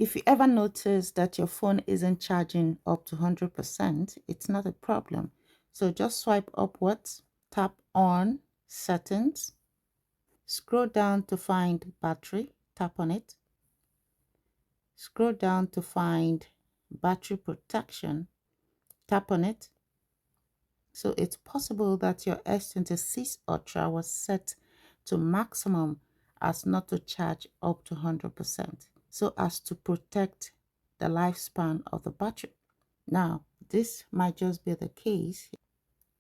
If you ever notice that your phone isn't charging up to 100%, it's not a problem. So just swipe upwards, tap on settings, scroll down to find battery, tap on it, scroll down to find battery protection, tap on it. So it's possible that your S26 Ultra was set to maximum as not to charge up to 100%, so as to protect the lifespan of the battery. Now, this might just be the case.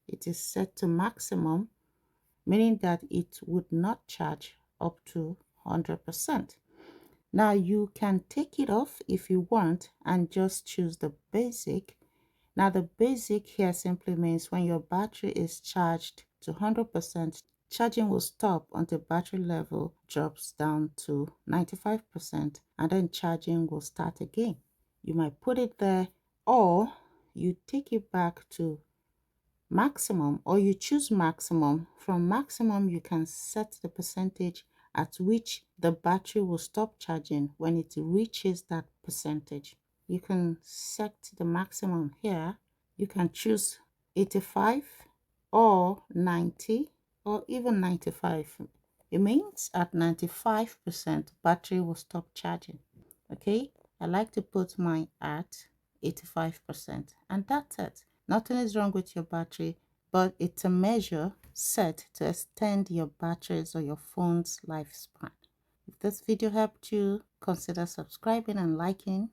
It is set to maximum, meaning that it would not charge up to 100%. Now, you can take it off if you want and just choose the basic. Now, the basic here simply means when your battery is charged to 100%, charging will stop until battery level drops down to 95%, and then charging will start again. You might put it there, or you take it back to maximum, or you choose maximum. From maximum, you can set the percentage at which the battery will stop charging when it reaches that percentage. You can set the maximum here. You can choose 85 or 90 or even 95. It means at 95% battery will stop charging. Okay, I like to put mine at 85%, and that's it. Nothing is wrong with your battery, but it's a measure set to extend your batteries or your phone's lifespan. If this video helped you, consider subscribing and liking.